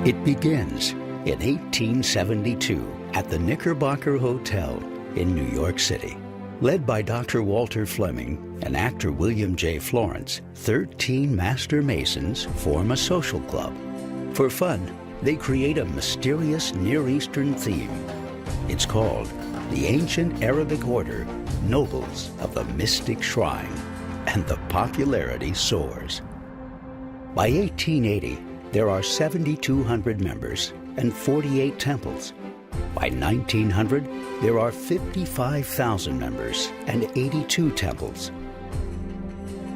It begins in 1872 at the Knickerbocker Hotel in New York City. Led by Dr. Walter Fleming and actor William J. Florence, 13 Master Masons form a social club. For fun, they create a mysterious Near Eastern theme. It's called the Ancient Arabic Order Nobles of the Mystic Shrine, and the popularity soars. By 1880, there are 7,200 members and 48 temples. By 1900, there are 55,000 members and 82 temples.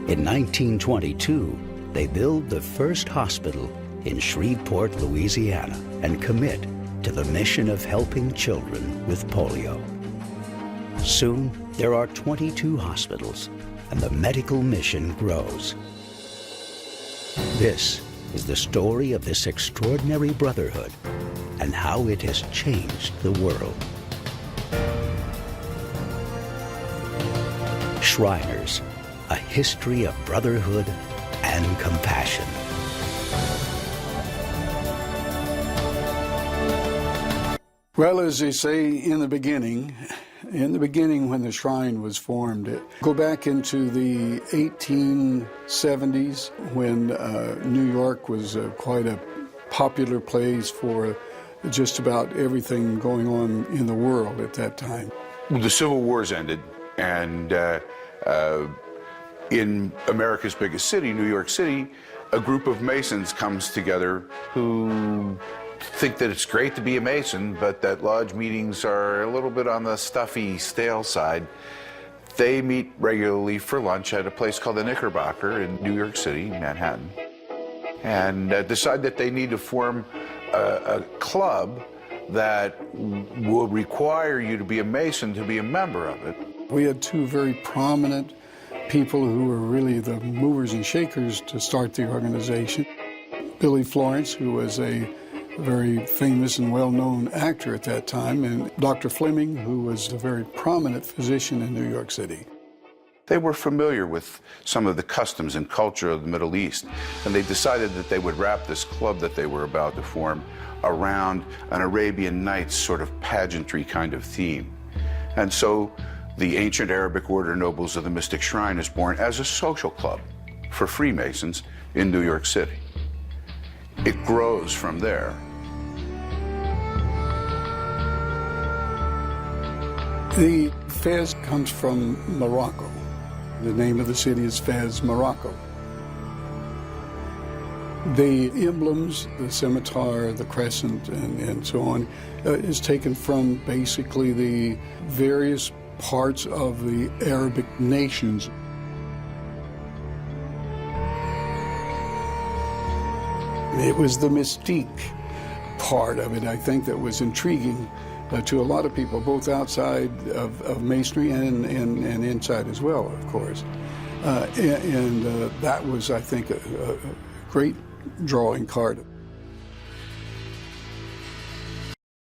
In 1922, they build the first hospital in Shreveport, Louisiana, and commit to the mission of helping children with polio. Soon, there are 22 hospitals, and the medical mission grows. This is the story of this extraordinary brotherhood and how it has changed the world. Shriners, a history of brotherhood and compassion. Well, as they say, in the beginning when the shrine was formed, go back into the 1870s when New York was quite a popular place for just about everything going on in the world at that time. The Civil Wars ended, and in America's biggest city, New York City, a group of Masons comes together who think that it's great to be a Mason, but that lodge meetings are a little bit on the stuffy, stale side. They meet regularly for lunch at a place called the Knickerbocker in New York City, Manhattan, and decide that they need to form a club that will require you to be a Mason to be a member of it. We had two very prominent people who were really the movers and shakers to start the organization. Billy Florence, who was a very famous and well-known actor at that time, and Dr. Fleming, who was a very prominent physician in New York City. They were familiar with some of the customs and culture of the Middle East, and they decided that they would wrap this club that they were about to form around an Arabian Nights sort of pageantry kind of theme. And so the Ancient Arabic Order Nobles of the Mystic Shrine is born as a social club for Freemasons in New York City. It grows from there. The Fez comes from Morocco. The name of the city is Fez, Morocco. The emblems, the scimitar, the crescent, and so on, is taken from basically the various parts of the Arabic nations. It was the mystique part of it, I think, that was intriguing to a lot of people, both outside of Masonry and inside as well, of course. That was, I think, a great drawing card.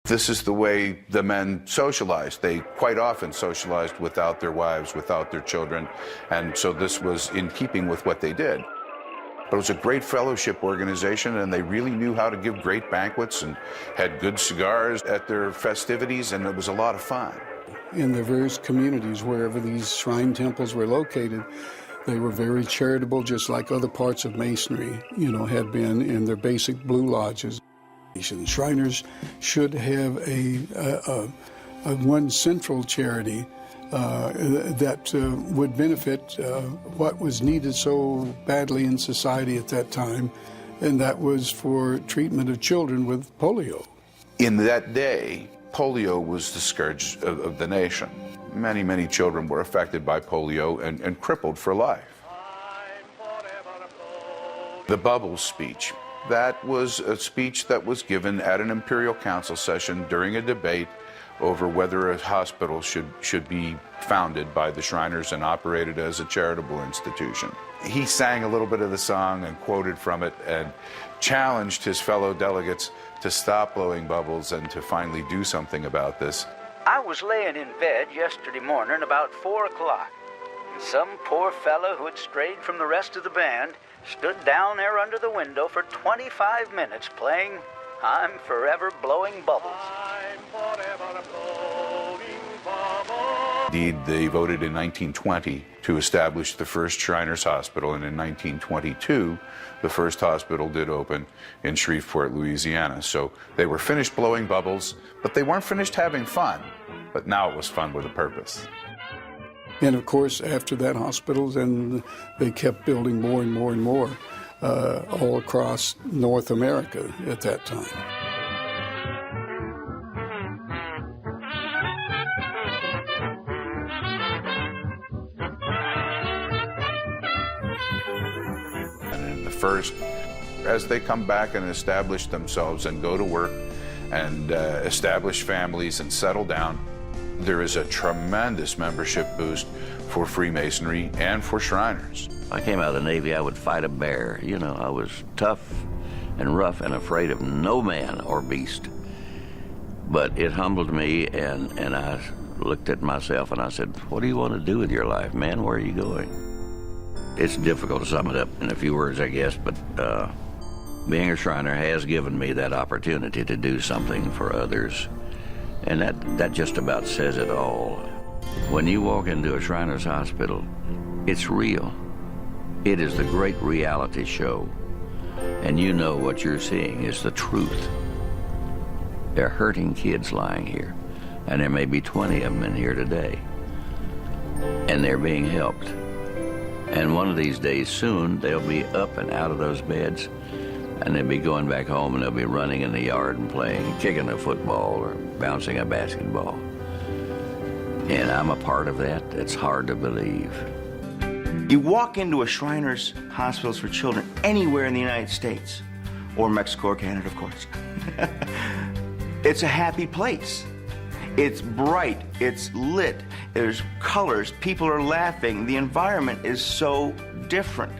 This is the way the men socialized. They quite often socialized without their wives, without their children, and so this was in keeping with what they did. But it was a great fellowship organization, and they really knew how to give great banquets and had good cigars at their festivities, and it was a lot of fun. In the various communities, wherever these shrine temples were located, they were very charitable, just like other parts of Masonry, had been in their basic blue lodges. Shriners should have a one central charity that would benefit what was needed so badly in society at that time, and that was for treatment of children with polio. In that day, polio was the scourge of the nation. Many, many children were affected by polio and crippled for life. The Bubbles speech. That was a speech that was given at an Imperial Council session during a debate over whether a hospital should be founded by the Shriners and operated as a charitable institution. He sang a little bit of the song and quoted from it and challenged his fellow delegates to stop blowing bubbles and to finally do something about this. I was laying in bed yesterday morning about 4 o'clock. Some poor fellow who had strayed from the rest of the band stood down there under the window for 25 minutes playing I'm forever blowing bubbles. Indeed, they voted in 1920 to establish the first Shriners Hospital, and in 1922, the first hospital did open in Shreveport, Louisiana. So they were finished blowing bubbles, but they weren't finished having fun. But now it was fun with a purpose. And of course, after that hospital, then they kept building more and more and more all across North America at that time. And the first, as they come back and establish themselves and go to work and establish families and settle down, there is a tremendous membership boost for Freemasonry and for Shriners. I came out of the Navy, I would fight a bear. You know, I was tough and rough and afraid of no man or beast. But it humbled me, and I looked at myself and I said, what do you want to do with your life, man? Where are you going? It's difficult to sum it up in a few words, I guess, but being a Shriner has given me that opportunity to do something for others. And that just about says it all. When you walk into a Shriners Hospital, it's real. It is the great reality show. And you know what you're seeing is the truth. They're hurting kids lying here. And there may be 20 of them in here today. And they're being helped. And one of these days soon, they'll be up and out of those beds, and they'll be going back home, and they'll be running in the yard and playing, kicking a football or bouncing a basketball. And I'm a part of that. It's hard to believe. You walk into a Shriners Hospitals for Children anywhere in the United States, or Mexico or Canada, of course. It's a happy place. It's bright, it's lit, there's colors, people are laughing, the environment is so different.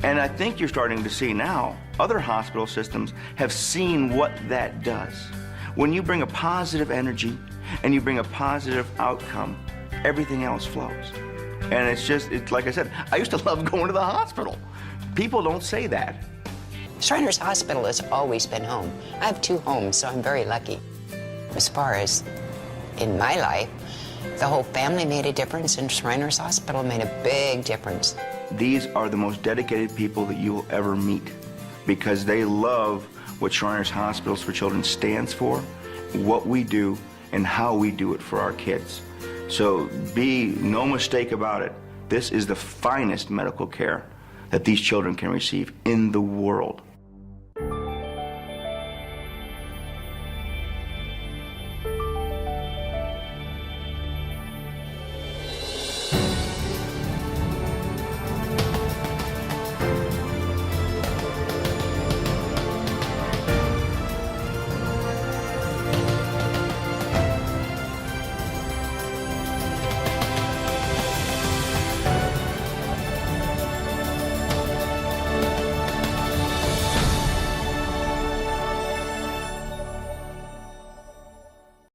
And I think you're starting to see now, other hospital systems have seen what that does. When you bring a positive energy and you bring a positive outcome, everything else flows. And it's like I said, I used to love going to the hospital. People don't say that. Shriners Hospital has always been home. I have 2 homes, so I'm very lucky. As far as in my life, the whole family made a difference, and Shriners Hospital made a big difference. These are the most dedicated people that you will ever meet because they love what Shriners Hospitals for Children stands for, what we do, and how we do it for our kids. So be no mistake about it. This is the finest medical care that these children can receive in the world.